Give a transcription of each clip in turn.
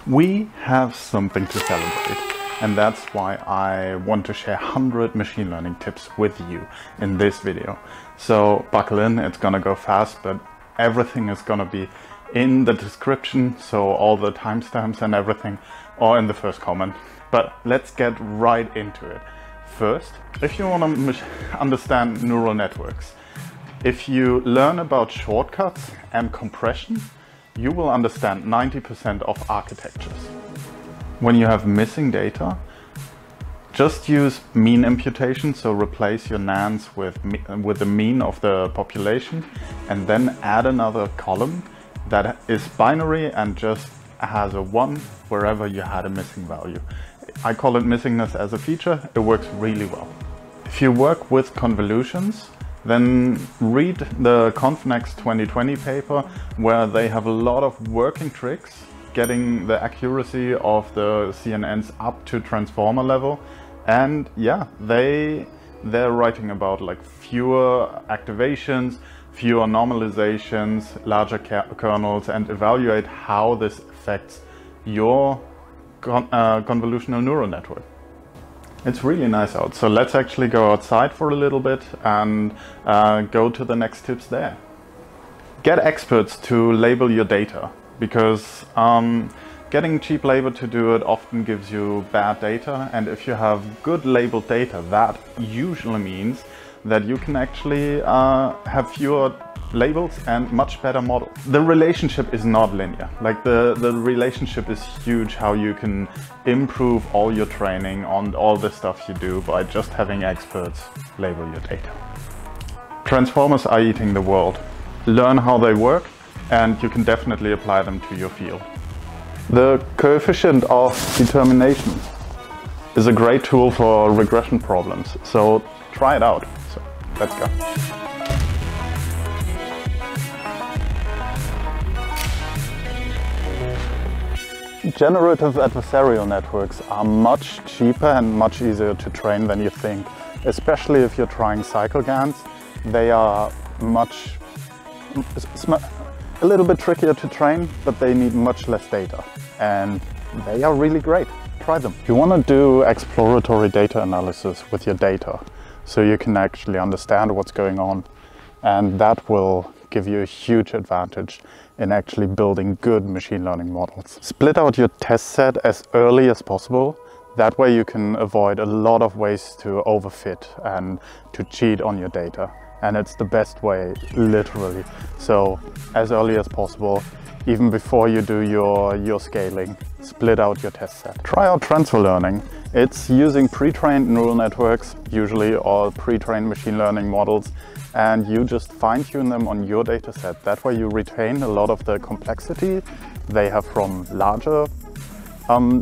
We have something to celebrate, and that's why I want to share 100 machine learning tips with you in this video. So buckle in, it's gonna go fast, but everything is gonna be in the description, so all the timestamps and everything, or in the first comment. But let's get right into it. First, if you want to understand neural networks, if you learn about shortcuts and compression, you will understand 90% of architectures. When you have missing data, just use mean imputation, so replace your NaNs with the mean of the population, and then add another column that is binary and just has a 1 wherever you had a missing value. I call it missingness as a feature. It works really well. If you work with convolutions, then read the Convnext 2020 paper, where they have a lot of working tricks getting the accuracy of the CNNs up to transformer level. And yeah, they're writing about like fewer activations, fewer normalizations, larger kernels, and evaluate how this affects your convolutional neural network. It's really nice out, so let's actually go outside for a little bit and go to the next tips there. Get experts to label your data, because getting cheap labor to do it often gives you bad data, and if you have good labeled data, that usually means that you can actually have fewer labels and much better model. The relationship is not linear. Like the relationship is huge, how you can improve all your training on all the stuff you do by just having experts label your data. Transformers are eating the world. Learn how they work, and you can definitely apply them to your field. The coefficient of determination is a great tool for regression problems, so try it out. So let's go. Generative adversarial networks are much cheaper and much easier to train than you think, especially if you're trying cycle GANs. They are a little bit trickier to train, but they need much less data, and they are really great. Try them. You want to do exploratory data analysis with your data, so you can actually understand what's going on, and that will give you a huge advantage in actually building good machine learning models. Split out your test set as early as possible. That way you can avoid a lot of ways to overfit and to cheat on your data. And it's the best way, literally. So as early as possible, even before you do your scaling, split out your test set. Try out transfer learning. It's using pre-trained neural networks, usually, or pre-trained machine learning models, and you just fine-tune them on your data set. That way you retain a lot of the complexity they have from larger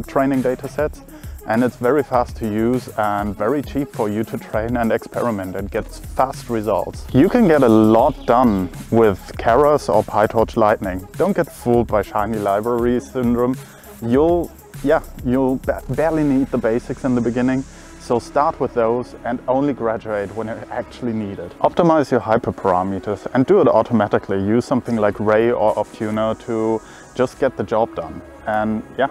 training data sets, and it's very fast to use and very cheap for you to train and experiment and get fast results. You can get a lot done with Keras or Pytorch Lightning. Don't get fooled by shiny library syndrome. You'll barely need the basics in the beginning. So start with those and only graduate when you actually need it. Optimize your hyperparameters and do it automatically. Use something like Ray or Optuner to just get the job done. And yeah,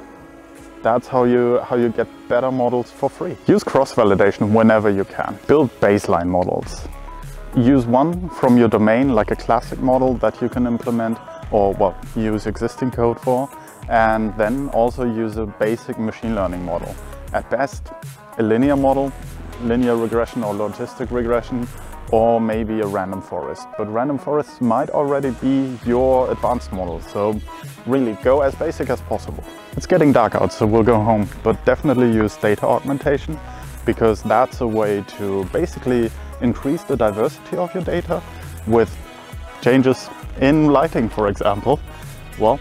that's how you get better models for free. Use cross-validation whenever you can. Build baseline models. Use one from your domain, like a classic model that you can implement, or well, use existing code for, and then also use a basic machine learning model. At best, a linear model, linear regression or logistic regression, or maybe a random forest. But random forests might already be your advanced model, so really go as basic as possible. It's getting dark out, so we'll go home, but definitely use data augmentation, because that's a way to basically increase the diversity of your data with changes in lighting, for example. Well,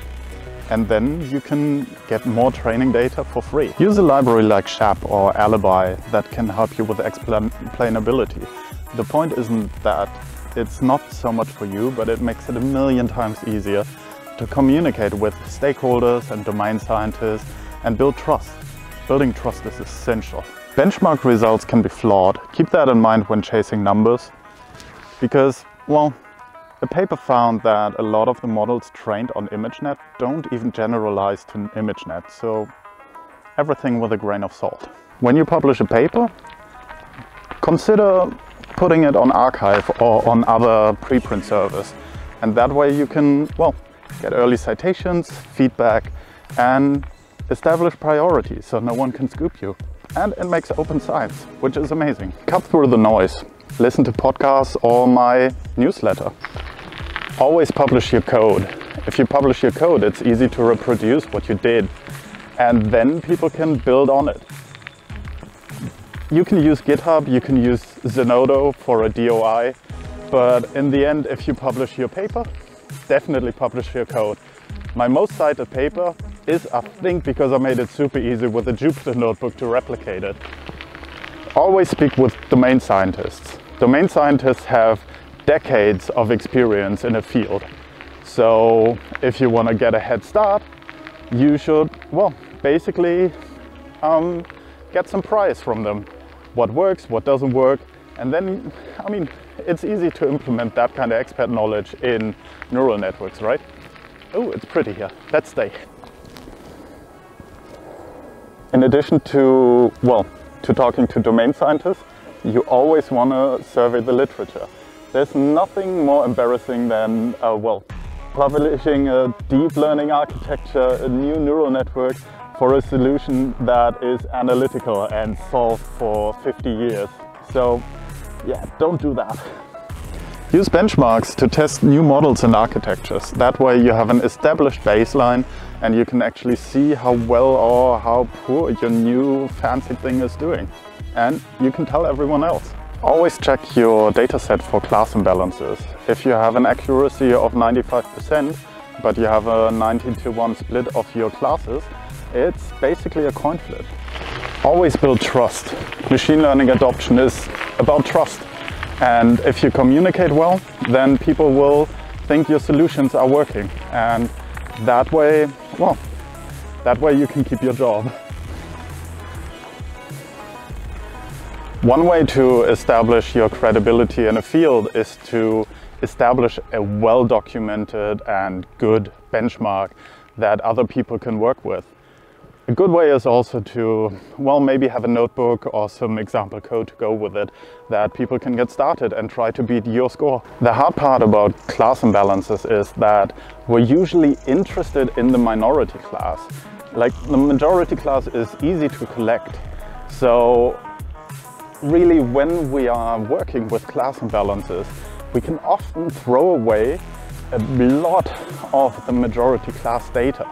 and then you can get more training data for free. Use a library like SHAP or Alibi that can help you with explainability. The point isn't that it's not so much for you, but it makes it a million times easier to communicate with stakeholders and domain scientists and build trust. Building trust is essential. Benchmark results can be flawed. Keep that in mind when chasing numbers, because, well, The paper found that a lot of the models trained on ImageNet don't even generalize to ImageNet, so everything with a grain of salt. When you publish a paper, consider putting it on Arxiv or on other preprint servers, and that way you can, well, get early citations, feedback, and establish priorities so no one can scoop you. And it makes open science, which is amazing. Cut through the noise. Listen to podcasts or my newsletter. Always publish your code. If you publish your code, it's easy to reproduce what you did, and then people can build on it. You can use GitHub, you can use Zenodo for a DOI, but in the end, if you publish your paper, definitely publish your code. My most cited paper is, I think, because I made it super easy with a Jupyter notebook to replicate it. Always speak with domain scientists. Domain scientists have decades of experience in a field. So if you want to get a head start, you should, well, basically get some prize from them. What works, what doesn't work. And then, I mean, it's easy to implement that kind of expert knowledge in neural networks, right? Oh, it's pretty here. Let's stay. In addition to, well, to talking to domain scientists, you always want to survey the literature. There's nothing more embarrassing than, well, publishing a deep learning architecture, a new neural network for a solution that is analytical and solved for 50 years. So, yeah, don't do that. Use benchmarks to test new models and architectures. That way you have an established baseline and you can actually see how well or how poor your new fancy thing is doing. And you can tell everyone else. Always check your dataset for class imbalances. If you have an accuracy of 95%, but you have a 19:1 split of your classes, it's basically a coin flip. Always build trust. Machine learning adoption is about trust. And if you communicate well, then people will think your solutions are working. And that way, well, that way you can keep your job. One way to establish your credibility in a field is to establish a well-documented and good benchmark that other people can work with. A good way is also to, well, maybe have a notebook or some example code to go with it that people can get started and try to beat your score. The hard part about class imbalances is that we're usually interested in the minority class. Like, the majority class is easy to collect. So really, when we are working with class imbalances, we can often throw away a lot of the majority class data.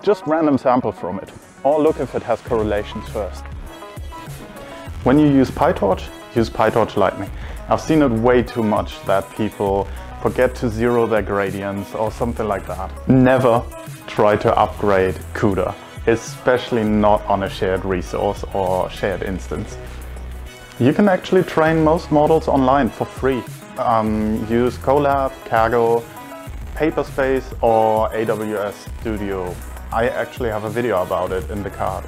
Just random sample from it, or look if it has correlations first. When you use Pytorch, use Pytorch Lightning. I've seen it way too much that people forget to zero their gradients or something like that. Never try to upgrade CUDA, especially not on a shared resource or shared instance. You can actually train most models online for free. Use Colab, Kaggle, Paperspace or AWS Studio. I actually have a video about it in the card.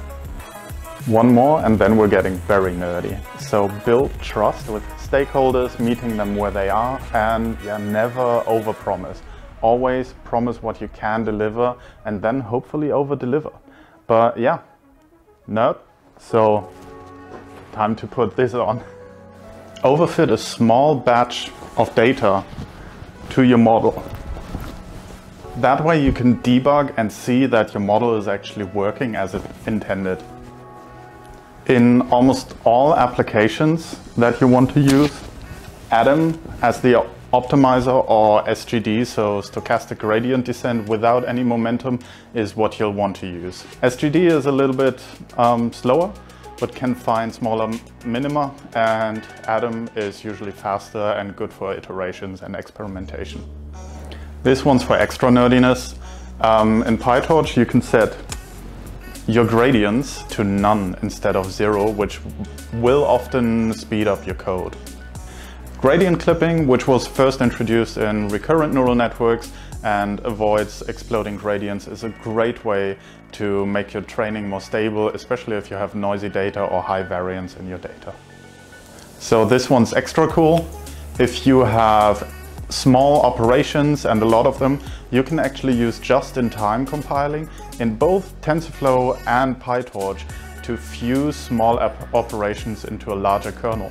One more and then we're getting very nerdy. So build trust with stakeholders, meeting them where they are, and yeah, never overpromise. Always promise what you can deliver and then hopefully over-deliver. But yeah, nerd. So time to put this on. Overfit a small batch of data to your model. That way you can debug and see that your model is actually working as it intended. In almost all applications that you want to use, Atom as the optimizer or SGD, so stochastic gradient descent without any momentum, is what you'll want to use. SGD is a little bit slower, but can find smaller minima, and Atom is usually faster and good for iterations and experimentation. This one's for extra nerdiness. In Pytorch you can set your gradients to none instead of 0, which will often speed up your code. Gradient clipping, which was first introduced in recurrent neural networks and avoids exploding gradients, is a great way to make your training more stable, especially if you have noisy data or high variance in your data. So this one's extra cool. If you have small operations, and a lot of them, you can actually use just-in-time compiling in both TensorFlow and Pytorch to fuse small operations into a larger kernel.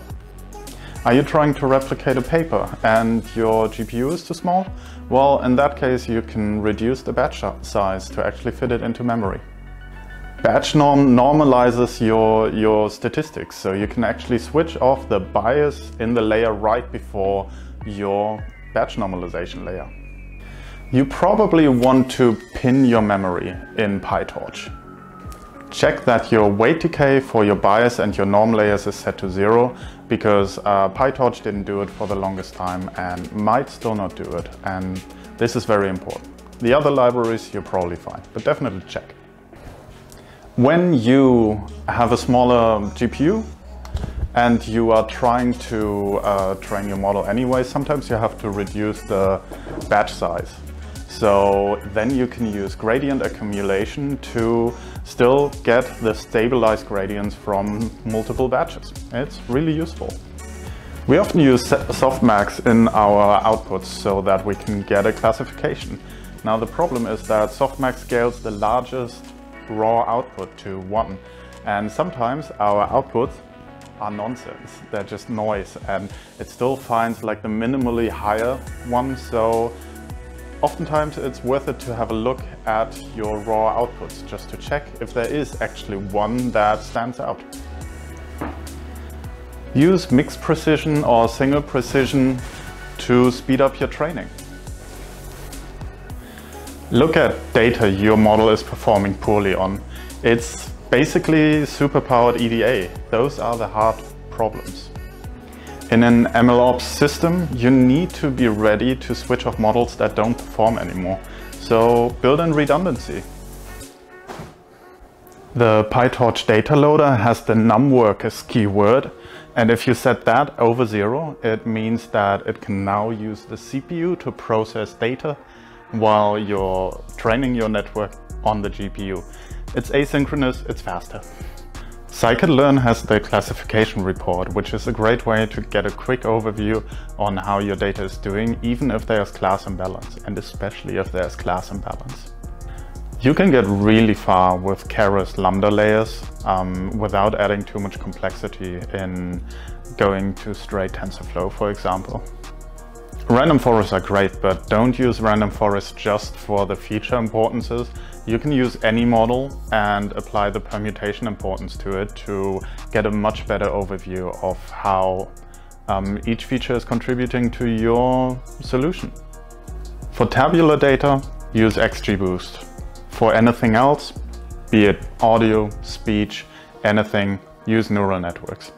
Are you trying to replicate a paper and your GPU is too small? Well, in that case, you can reduce the batch size to actually fit it into memory. BatchNorm normalizes your statistics, so you can actually switch off the bias in the layer right before your batch normalization layer. You probably want to pin your memory in Pytorch. Check that your weight decay for your bias and your norm layers is set to 0, because Pytorch didn't do it for the longest time and might still not do it, and this is very important. The other libraries you're probably fine, but definitely check. When you have a smaller GPU and you are trying to train your model anyway, sometimes you have to reduce the batch size. So then you can use gradient accumulation to still get the stabilized gradients from multiple batches. It's really useful. We often use Softmax in our outputs so that we can get a classification. Now the problem is that Softmax scales the largest raw output to 1, and sometimes our outputs are nonsense. They're just noise, and it still finds like the minimally higher one, so oftentimes it's worth it to have a look at your raw outputs just to check if there is actually one that stands out. Use mixed precision or single precision to speed up your training. Look at data your model is performing poorly on. It's basically superpowered EDA. Those are the hard problems. In an MLOps system, you need to be ready to switch off models that don't perform anymore. So build in redundancy. The Pytorch data loader has the numWorkers keyword, and if you set that over 0, it means that it can now use the CPU to process data while you're training your network on the GPU. It's asynchronous, it's faster. Scikit-learn has the classification report, which is a great way to get a quick overview on how your data is doing, even if there's class imbalance, and especially if there's class imbalance. You can get really far with Keras Lambda layers without adding too much complexity in going to straight TensorFlow, for example. Random forests are great, but don't use random forests just for the feature importances. You can use any model and apply the permutation importance to it to get a much better overview of how each feature is contributing to your solution. For tabular data, use XGBoost. For anything else, be it audio, speech, anything, use neural networks.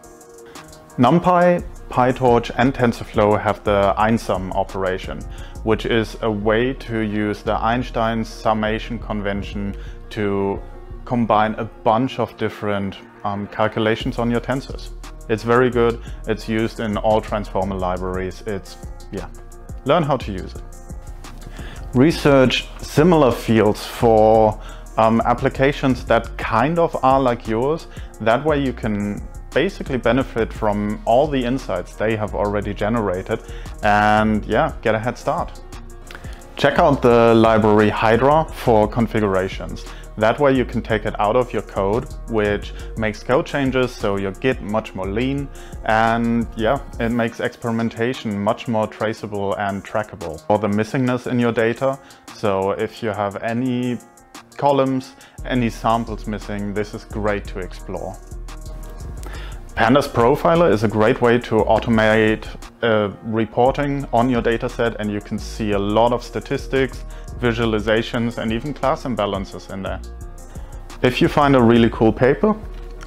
NumPy, Pytorch and TensorFlow have the Einsum operation, which is a way to use the Einstein summation convention to combine a bunch of different calculations on your tensors. It's very good. It's used in all transformer libraries. Learn how to use it. Research similar fields for applications that kind of are like yours. That way you can basically benefit from all the insights they have already generated and get a head start. Check out the library Hydra for configurations. That way you can take it out of your code, which makes code changes so your Git much more lean, and it makes experimentation much more traceable and trackable. For the missingness in your data, so if you have any columns, any samples missing, this is great to explore. Pandas Profiler is a great way to automate reporting on your dataset, and you can see a lot of statistics, visualizations, and even class imbalances in there. If you find a really cool paper,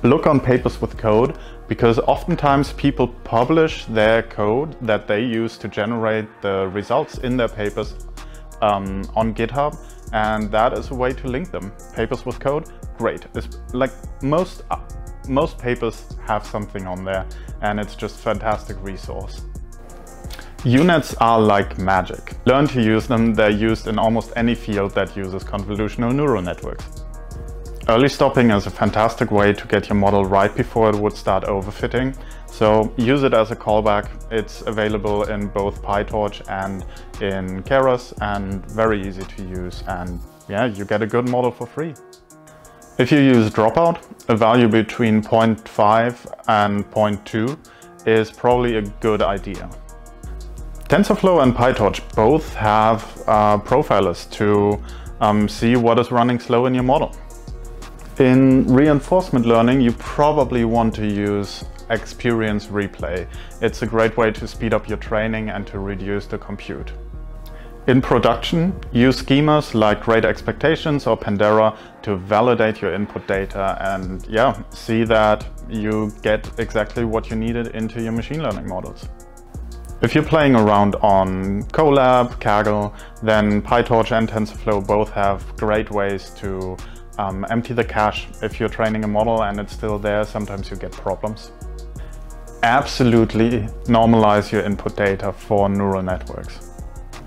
look on papers with code, because oftentimes people publish their code that they use to generate the results in their papers on GitHub, and that is a way to link them. Papers with code, great. It's like most papers have something on there, and it's just a fantastic resource. Units are like magic. Learn to use them. They're used in almost any field that uses convolutional neural networks. Early stopping is a fantastic way to get your model right before it would start overfitting. So use it as a callback. It's available in both Pytorch and in Keras and very easy to use. And yeah, you get a good model for free. If you use dropout, a value between 0.5 and 0.2 is probably a good idea. TensorFlow and Pytorch both have profilers to see what is running slow in your model. In reinforcement learning, you probably want to use experience replay. It's a great way to speed up your training and to reduce the compute. In production, use schemas like Great Expectations or Pandera to validate your input data and yeah, see that you get exactly what you needed into your machine learning models. If you're playing around on Colab, Kaggle, then Pytorch and TensorFlow both have great ways to empty the cache. If you're training a model and it's still there, sometimes you get problems. Absolutely normalize your input data for neural networks.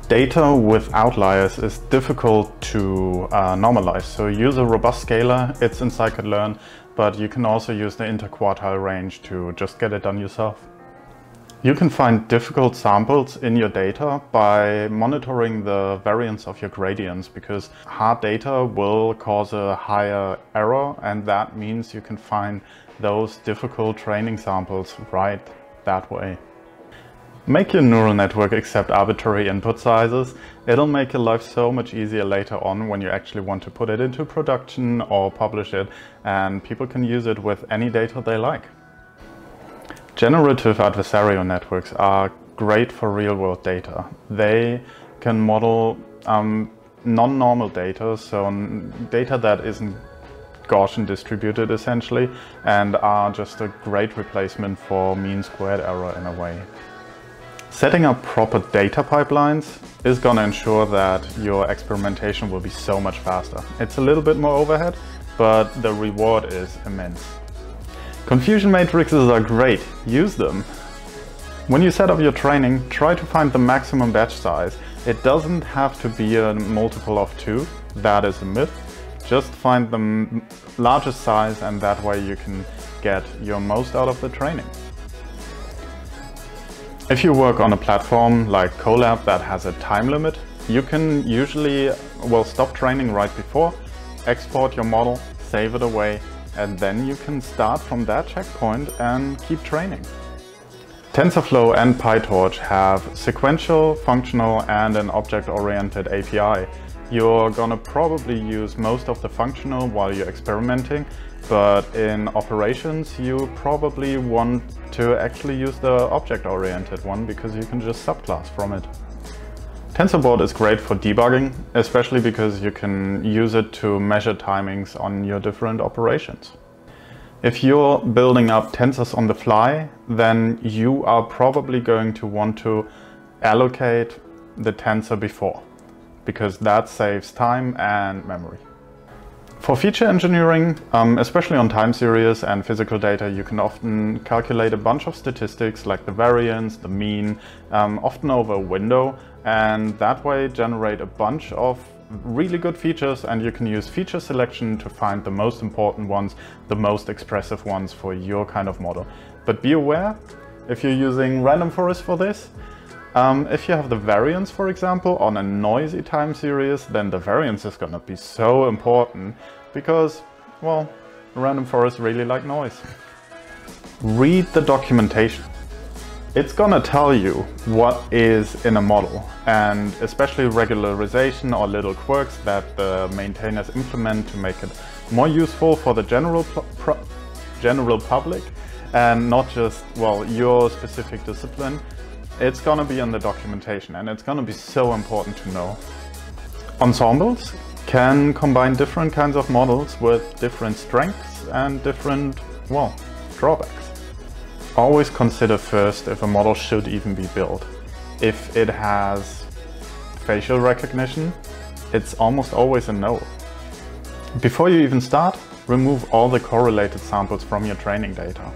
Data with outliers is difficult to normalize, so use a robust scaler. It's in scikit-learn, but you can also use the interquartile range to just get it done yourself. You can find difficult samples in your data by monitoring the variance of your gradients, because hard data will cause a higher error, and that means you can find those difficult training samples right that way. Make your neural network accept arbitrary input sizes. It'll make your life so much easier later on when you actually want to put it into production or publish it, and people can use it with any data they like. Generative adversarial networks are great for real-world data. They can model non-normal data, so data that isn't Gaussian distributed essentially, and are just a great replacement for mean squared error in a way. Setting up proper data pipelines is going to ensure that your experimentation will be so much faster. It's a little bit more overhead, but the reward is immense. Confusion matrices are great, use them. When you set up your training, try to find the maximum batch size. It doesn't have to be a multiple of 2, that is a myth. Just find the largest size, and that way you can get your most out of the training. If you work on a platform like Colab that has a time limit, you can usually, stop training right before, export your model, save it away, and then you can start from that checkpoint and keep training. TensorFlow and Pytorch have sequential, functional, and an object-oriented API. You're gonna probably use most of the functional while you're experimenting, but in operations you probably want to actually use the object-oriented one because you can just subclass from it. TensorBoard is great for debugging, especially because you can use it to measure timings on your different operations. If you're building up tensors on the fly, then you are probably going to want to allocate the tensor before, because that saves time and memory. For feature engineering, especially on time series and physical data, you can often calculate a bunch of statistics like the variance, the mean, often over a window, and that way generate a bunch of really good features, and you can use feature selection to find the most important ones, the most expressive ones for your kind of model. But be aware, if you're using random forest for this, if you have the variance, for example, on a noisy time series, then the variance is going to be so important because, random forests really like noise. Read the documentation. It's going to tell you what is in a model, and especially regularization or little quirks that the maintainers implement to make it more useful for the general public and not just, your specific discipline. It's gonna be in the documentation, and it's gonna be so important to know. Ensembles can combine different kinds of models with different strengths and different, drawbacks. Always consider first if a model should even be built. If it has facial recognition, it's almost always a no. Before you even start, remove all the correlated samples from your training data.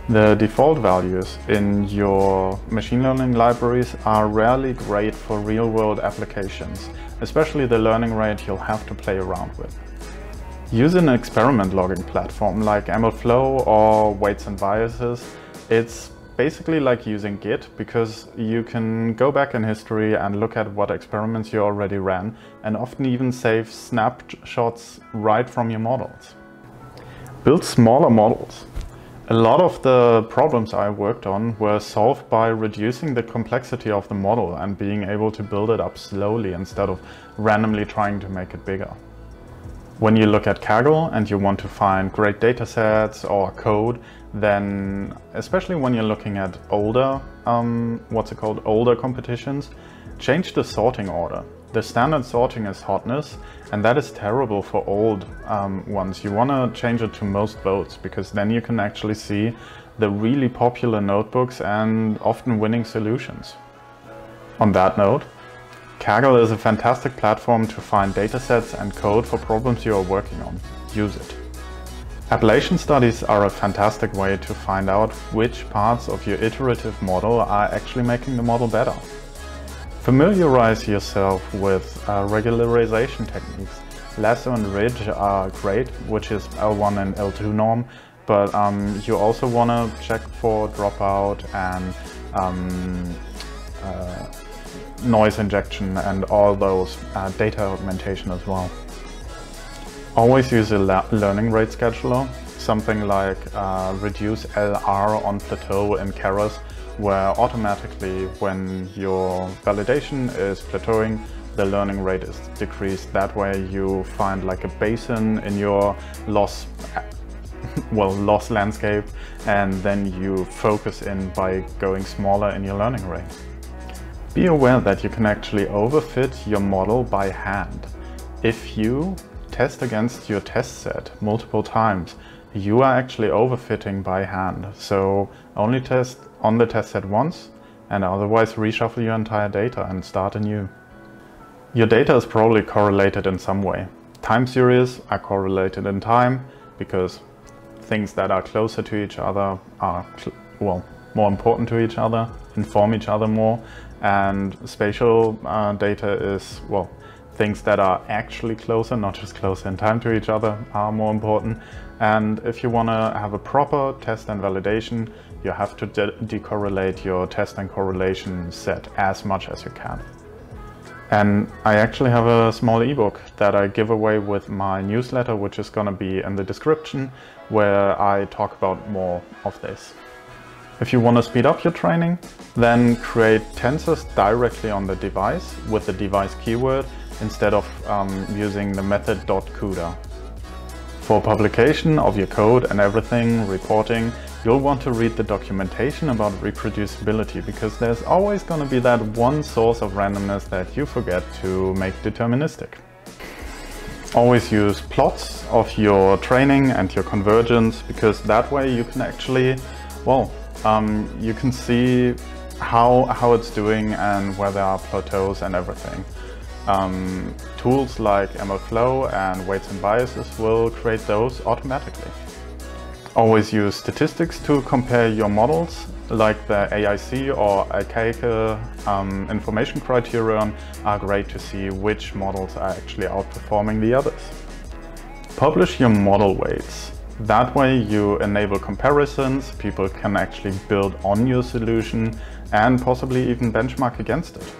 The default values in your machine learning libraries are rarely great for real-world applications. especially the learning rate, you'll have to play around with. Use an experiment logging platform like MLflow or weights and biases. It's basically like using Git, because you can go back in history and look at what experiments you already ran, and often even save snapshots right from your models. Build smaller models. A lot of the problems I worked on were solved by reducing the complexity of the model and being able to build it up slowly instead of randomly trying to make it bigger. When you look at Kaggle and you want to find great data sets or code, then especially when you're looking at older, older competitions, change the sorting order. The standard sorting is hotness, and that is terrible for old ones. You want to change it to most votes, because then you can actually see the really popular notebooks and often winning solutions. On that note, Kaggle is a fantastic platform to find datasets and code for problems you are working on. Use it. Appellation studies are a fantastic way to find out which parts of your iterative model are actually making the model better. Familiarize yourself with regularization techniques. Lasso and ridge are great, which is L1 and L2 norm, but you also want to check for dropout and noise injection and all those data augmentation as well. Always use a learning rate scheduler, something like reduce LR on plateau in Keras, where automatically when your validation is plateauing, the learning rate is decreased. That way you find like a basin in your loss landscape, and then you focus in by going smaller in your learning rate. Be aware that you can actually overfit your model by hand. If you test against your test set multiple times, you are actually overfitting by hand. So only test on the test set once, and otherwise reshuffle your entire data and start anew. Your data is probably correlated in some way. Time series are correlated in time, because things that are closer to each other are more important to each other, inform each other more, and spatial data is, things that are actually closer, not just closer in time to each other, are more important. And if you want to have a proper test and validation, you have to decorrelate your test and correlation set as much as you can. And I actually have a small ebook that I give away with my newsletter, which is going to be in the description, where I talk about more of this. If you want to speed up your training, then create tensors directly on the device with the device keyword instead of using the method .CUDA. For publication of your code and everything, reporting, you'll want to read the documentation about reproducibility, because there's always going to be that one source of randomness that you forget to make deterministic. Always use plots of your training and your convergence, because that way you can actually, you can see how it's doing and where there are plateaus and everything. Tools like MLflow and weights and biases will create those automatically. Always use statistics to compare your models, like the AIC or archaic information criterion are great to see which models are actually outperforming the others. Publish your model weights. That way you enable comparisons, people can actually build on your solution and possibly even benchmark against it.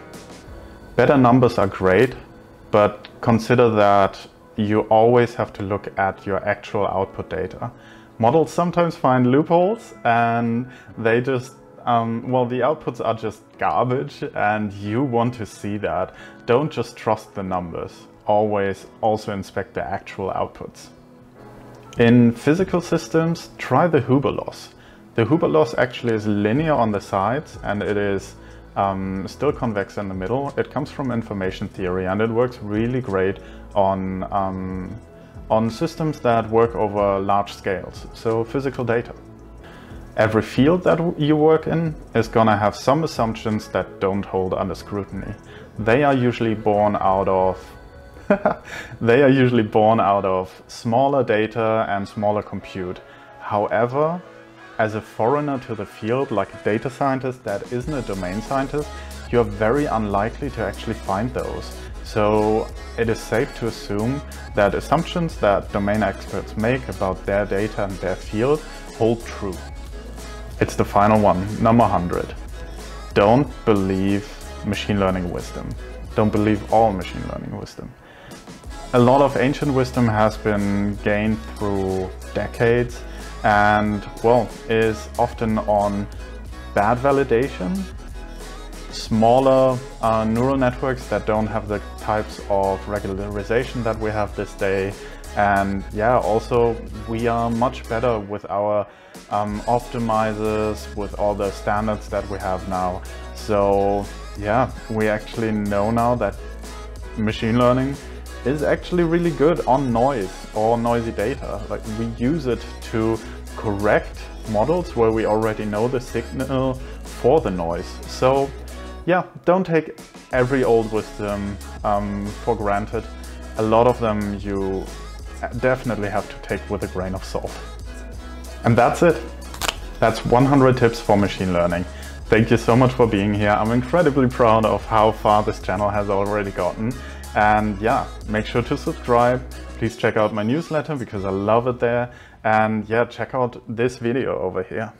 Better numbers are great, but consider that you always have to look at your actual output data. Models sometimes find loopholes, and they just, the outputs are just garbage, and you want to see that. Don't just trust the numbers. Always also inspect the actual outputs. In physical systems, try the Huber loss. The Huber loss actually is linear on the sides, and it is still convex in the middle. It comes from information theory, and it works really great on systems that work over large scales, so physical data. Every field that you work in is gonna have some assumptions that don't hold under scrutiny. They are usually born out of smaller data and smaller compute. However, as a foreigner to the field, like a data scientist that isn't a domain scientist, you're very unlikely to actually find those. So it is safe to assume that assumptions that domain experts make about their data and their field hold true. It's the final one, number 100. Don't believe machine learning wisdom. Don't believe all machine learning wisdom. A lot of ancient wisdom has been gained through decades and, well, is often on bad validation, smaller neural networks that don't have the types of regularization that we have this day. And yeah, also we are much better with our optimizers, with all the standards that we have now. So yeah, we actually know now that machine learning is actually really good on noise or noisy data. Like, we use it to correct models where we already know the signal for the noise. So yeah, don't take every old wisdom for granted. A lot of them you definitely have to take with a grain of salt. And that's it. That's 100 tips for machine learning. Thank you so much for being here. I'm incredibly proud of how far this channel has already gotten. And yeah, make sure to subscribe. Please check out my newsletter because I love it there. And yeah, check out this video over here.